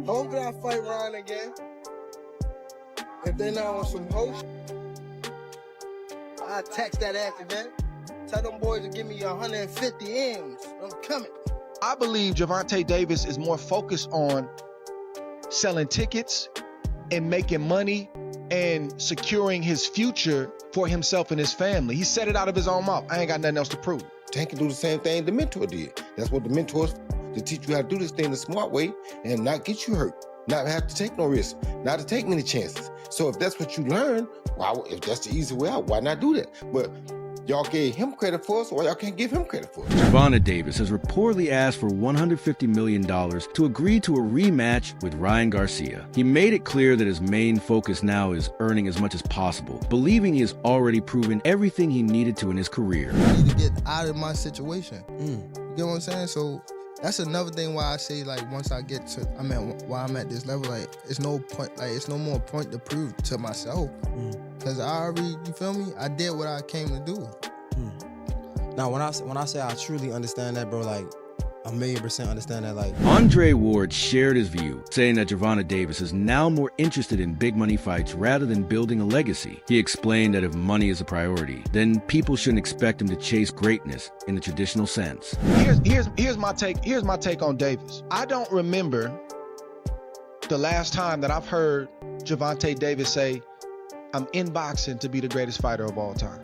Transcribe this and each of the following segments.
Hope that I fight Ryan again. If they not on some host, I text that after that. Tell them boys to give me 150 M's. I'm coming. I believe Gervonta Davis is more focused on selling tickets and making money and securing his future for himself and his family. He said it out of his own mouth. I ain't got nothing else to prove. Tank can do the same thing the mentor did. That's what the mentors to teach you how to do this thing the smart way and not get you hurt, not have to take no risks, not to take many chances. So if that's what you learn, well, if that's the easy way out, why not do that? But y'all gave him credit for it, so y'all can't give him credit for it. Gervonta Davis has reportedly asked for $150 million to agree to a rematch with Ryan Garcia. He made it clear that his main focus now is earning as much as possible, believing he has already proven everything he needed to in his career. I need to get out of my situation. You get what I'm saying? So that's another thing why I say, like, once I get to, why I'm at this level, like, it's no point, like, it's no more point to prove to myself. Cause I already, you feel me? I did what I came to do. Now, when I say I truly understand that, bro, like, 1,000,000% understand that, like. Andre Ward shared his view, saying that Gervonta Davis is now more interested in big money fights rather than building a legacy. He explained that if money is a priority, then people shouldn't expect him to chase greatness in the traditional sense. Here's my take on Davis. I don't remember the last time that I've heard Gervonta Davis say, I'm in boxing to be the greatest fighter of all time.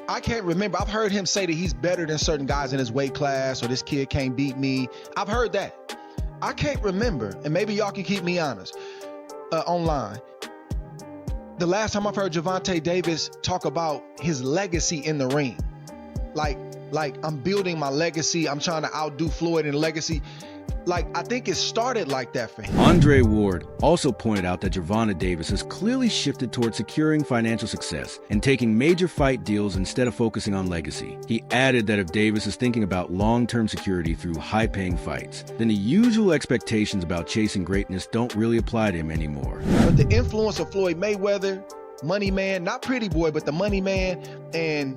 I can't remember. I've heard him say that he's better than certain guys in his weight class, or this kid can't beat me. I've heard that. I can't remember, and maybe y'all can keep me honest online. The last time I've heard Gervonta Davis talk about his legacy in the ring. Like I'm building my legacy. I'm trying to outdo Floyd in legacy. Like, I think it started like that for him. Andre Ward also pointed out that Gervonta Davis has clearly shifted toward securing financial success and taking major fight deals instead of focusing on legacy. He added that if Davis is thinking about long-term security through high-paying fights, then the usual expectations about chasing greatness don't really apply to him anymore. But the influence of Floyd Mayweather, Money Man, not Pretty Boy, but the Money Man, and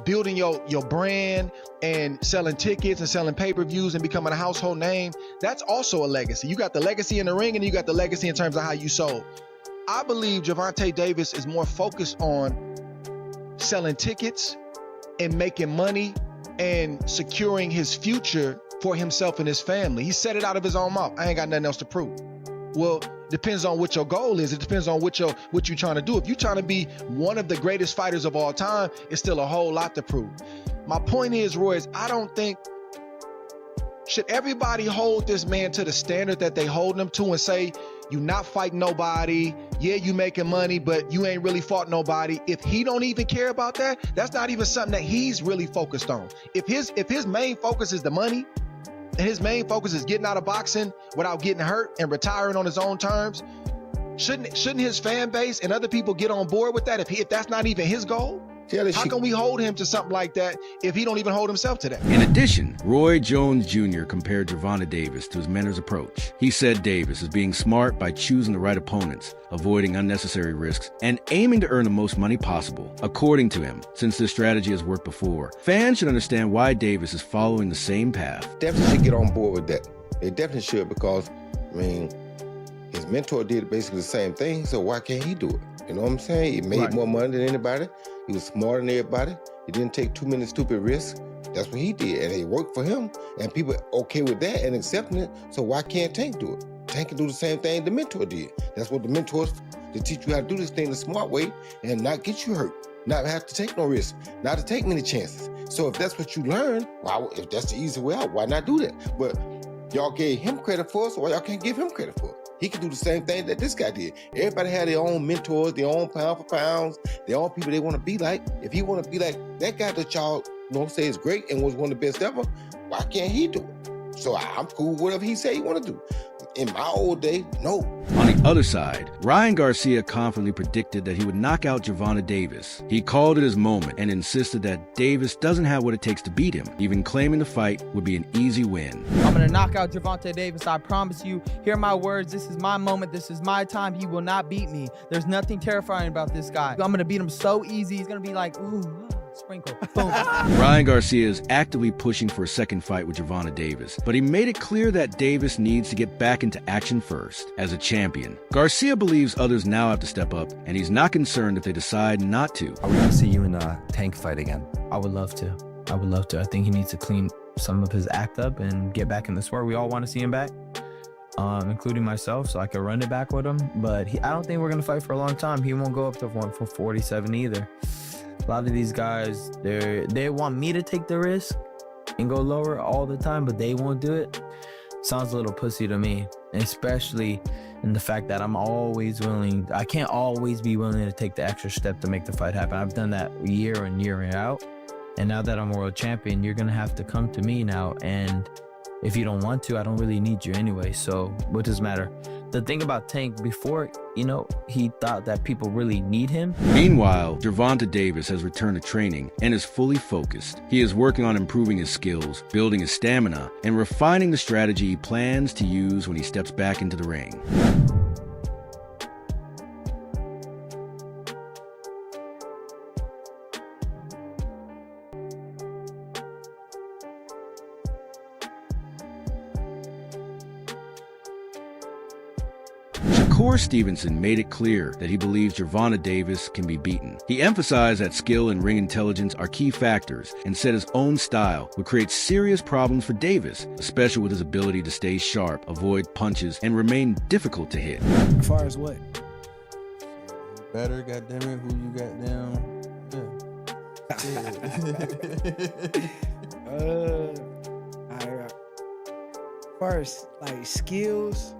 building your brand and selling tickets and selling pay-per-views and becoming a household name, that's also a legacy. You got the legacy in the ring and you got the legacy in terms of how you sold. I believe Gervonta Davis is more focused on selling tickets and making money and securing his future for himself and his family. He said it out of his own mouth. I ain't got nothing else to prove. Well, depends on what your goal is. It depends on what you're trying to do. If you're trying to be one of the greatest fighters of all time, it's still a whole lot to prove. My point is, Roy, is I don't think, should everybody hold this man to the standard that they hold him to and say, you not fighting nobody, yeah, you making money, but you ain't really fought nobody. If he don't even care about that, that's not even something that he's really focused on. If his main focus is the money, and his main focus is getting out of boxing without getting hurt and retiring on his own terms, shouldn't his fan base and other people get on board with that if that's not even his goal? How can we hold him to something like that if he don't even hold himself to that? In addition, Roy Jones Jr. compared Gervonta Davis to his mentor's approach. He said Davis is being smart by choosing the right opponents, avoiding unnecessary risks, and aiming to earn the most money possible. According to him, since this strategy has worked before, fans should understand why Davis is following the same path. Definitely should get on board with that. They definitely should, because, his mentor did basically the same thing, so why can't he do it? You know what I'm saying? He made more money than anybody. He was smarter than everybody. He didn't take too many stupid risks. That's what he did, and it worked for him. And people okay with that and accepting it, so why can't Tank do it? Tank can do the same thing the mentor did. That's what the mentors to teach you how to do this thing the smart way and not get you hurt, not have to take no risks, not to take many chances. So if that's what you learn, well, if that's the easy way out, why not do that? But y'all gave him credit for it, so y'all can't give him credit for it. He can do the same thing that this guy did. Everybody had their own mentors, their own pound for pounds, their own people they want to be like. If he want to be like that guy that y'all say is great and was one of the best ever, why can't he do it? So I'm cool with whatever he say he want to do. In my old day, no. On the other side, Ryan Garcia confidently predicted that he would knock out Gervonta Davis. He called it his moment and insisted that Davis doesn't have what it takes to beat him, even claiming the fight would be an easy win. I'm going to knock out Gervonta Davis. I promise you. Hear my words. This is my moment. This is my time. He will not beat me. There's nothing terrifying about this guy. I'm going to beat him so easy. He's going to be like, ooh, Sprinkle. Boom. Ryan Garcia is actively pushing for a second fight with Gervonta Davis, but he made it clear that Davis needs to get back into action first. As a champion, Garcia believes others now have to step up, and he's not concerned if they decide not to. I would love to see you in a Tank fight again. I would love to. I think he needs to clean some of his act up and get back in the sport. We all want to see him back, including myself, so I can run it back with him. But I don't think we're going to fight for a long time. He won't go up to 147 either. A lot of these guys, they want me to take the risk and go lower all the time, but they won't do it. Sounds a little pussy to me, especially in the fact that I can't always be willing to take the extra step to make the fight happen. I've done that year in, year out. And now that I'm world champion, you're going to have to come to me now. And if you don't want to, I don't really need you anyway. So what does it matter? The thing about Tank, before, he thought that people really need him. Meanwhile, Gervonta Davis has returned to training and is fully focused. He is working on improving his skills, building his stamina, and refining the strategy he plans to use when he steps back into the ring. Shakur Stevenson made it clear that he believes Gervonta Davis can be beaten. He emphasized that skill and ring intelligence are key factors and said his own style would create serious problems for Davis, especially with his ability to stay sharp, avoid punches, and remain difficult to hit. As far as what? Better, goddammit, who you got down? Alright. As far as like skills.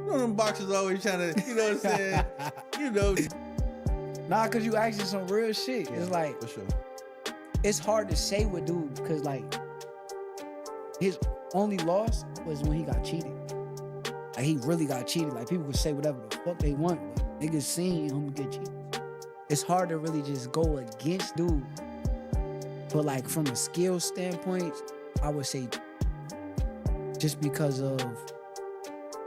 Them boxers always trying to, you know what I'm saying? Nah, cause you asking some real shit. Yeah, it's like, for sure. It's hard to say with dude, cause like, his only loss was when he got cheated. Like he really got cheated. Like people could say whatever the fuck they want, but niggas seen him get cheated. It's hard to really just go against dude. But like from a skill standpoint, I would say just because of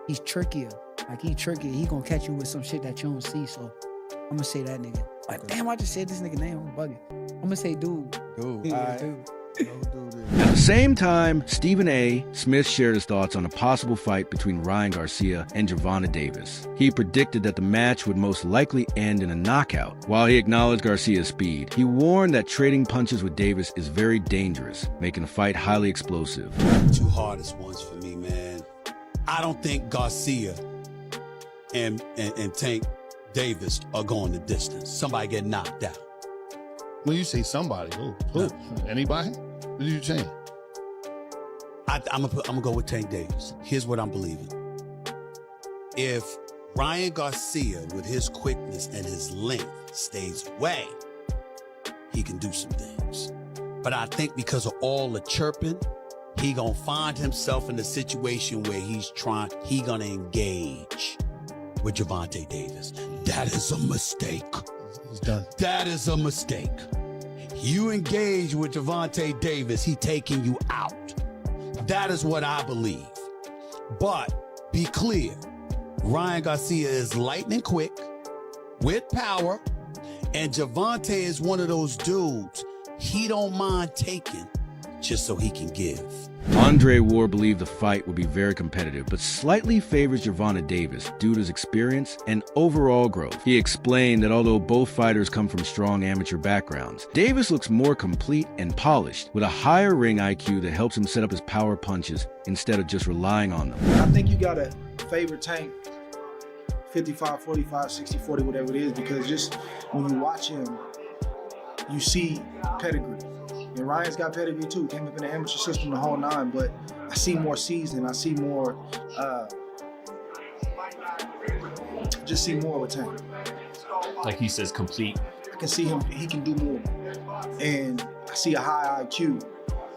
he's trickier. Like he trickier. He gonna catch you with some shit that you don't see. So I'm gonna say that nigga. Like damn, I just said this nigga name. I'm bugging. I'm gonna say dude. Dude. Yeah, dude. At the same time, Stephen A. Smith shared his thoughts on a possible fight between Ryan Garcia and Gervonta Davis. He predicted that the match would most likely end in a knockout. While he acknowledged Garcia's speed, he warned that trading punches with Davis is very dangerous, making the fight highly explosive. Two hardest ones for me, man. I don't think Garcia and Tank Davis are going the distance. Somebody get knocked out. When you say somebody, who? Anybody? What are you saying? I'm gonna go with Tank Davis. Here's what I'm believing. If Ryan Garcia, with his quickness and his length, stays away, he can do some things. But I think because of all the chirping, he gonna find himself in a situation where he gonna engage with Gervonta Davis. That is a mistake. He's done. That is a mistake. You engage with Gervonta Davis, he taking you out. That is what I believe. But be clear, Ryan Garcia is lightning quick, with power, and Gervonta is one of those dudes he don't mind taking just so he can give. Andre Ward believed the fight would be very competitive, but slightly favors Gervonta Davis due to his experience and overall growth. He explained that although both fighters come from strong amateur backgrounds, Davis looks more complete and polished, with a higher ring IQ that helps him set up his power punches instead of just relying on them. I think you gotta favor Tank 55, 45, 60, 40, whatever it is, because just when you watch him, you see pedigree. And Ryan's got pedigree too. Came up in the amateur system the whole nine, but I see more seasoned. I see more, just see more with Tank. Like he says, complete. I can see him, he can do more. And I see a high IQ.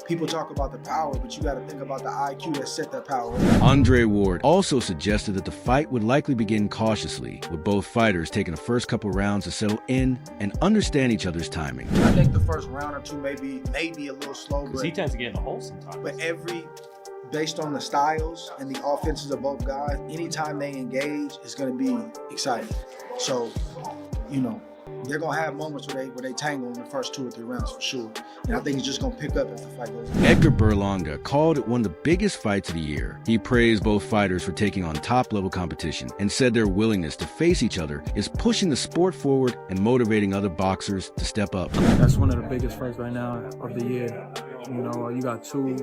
People talk about the power, but you got to think about the IQ that set that power. Andre Ward also suggested that the fight would likely begin cautiously, with both fighters taking the first couple rounds to settle in and understand each other's timing. I think the first round or two may be a little slow, Because he tends to get in the hole sometimes. But based on the styles and the offenses of both guys, anytime they engage, it's going to be exciting. So, they're gonna have moments where they tangle in the first 2 or 3 rounds for sure. And I think it's just gonna pick up as the fight goes on. Edgar Berlanga called it one of the biggest fights of the year. He praised both fighters for taking on top-level competition and said their willingness to face each other is pushing the sport forward and motivating other boxers to step up. That's one of the biggest fights right now of the year. You know, you got 2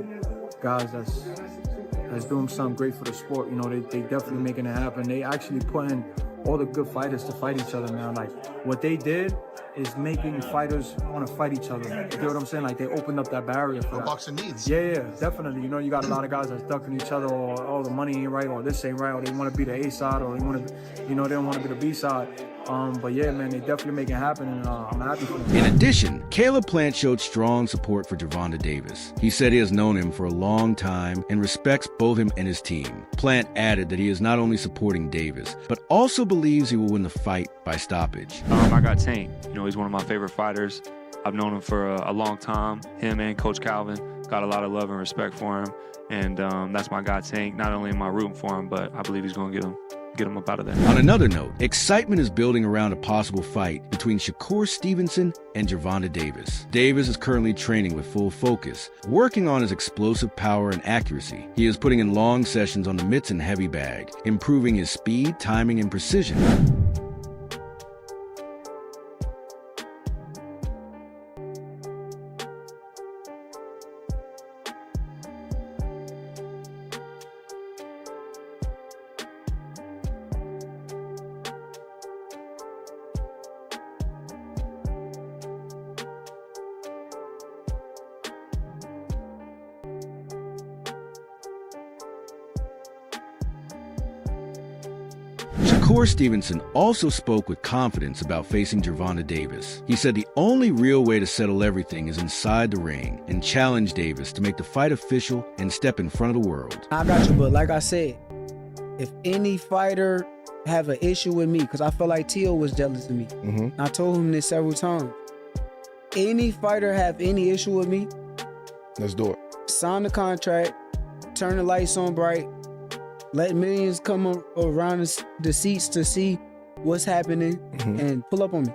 guys that's doing something great for the sport. You know, they definitely making it happen. They actually putting all the good fighters to fight each other now. Like, what they did is making fighters want to fight each other. You get what I'm saying? Like, they opened up that barrier for that. Boxing needs. Yeah, definitely. You know, you got a lot of guys that's ducking each other, or oh, the money ain't right, or this ain't right, or they want to be the A side, or they want to, you know, they don't want to be the B side. But yeah, man, they definitely make it happen, and I'm happy for them. In addition, Caleb Plant showed strong support for Gervonta Davis. He said he has known him for a long time and respects both him and his team. Plant added that he is not only supporting Davis, but also believes he will win the fight by stoppage. I got Tank. You know, he's one of my favorite fighters. I've known him for a long time. Him and Coach Calvin got a lot of love and respect for him. And that's my guy Tank. Not only am I rooting for him, but I believe he's going to get him up out of there. On another note, excitement is building around a possible fight between Shakur Stevenson and Gervonta Davis. Davis is currently training with full focus, working on his explosive power and accuracy. He is putting in long sessions on the mitts and heavy bag, improving his speed, timing, and precision. Shakur Stevenson also spoke with confidence about facing Gervonta Davis. He said the only real way to settle everything is inside the ring, and challenged Davis to make the fight official and step in front of the world. I got you, but like I said, if any fighter have an issue with me, because I feel like Tio was jealous of me. I told him this several times. Any fighter have any issue with me, Let's do it. sign the contract, turn the lights on bright, let millions come around the seats to see what's happening, and pull up on me.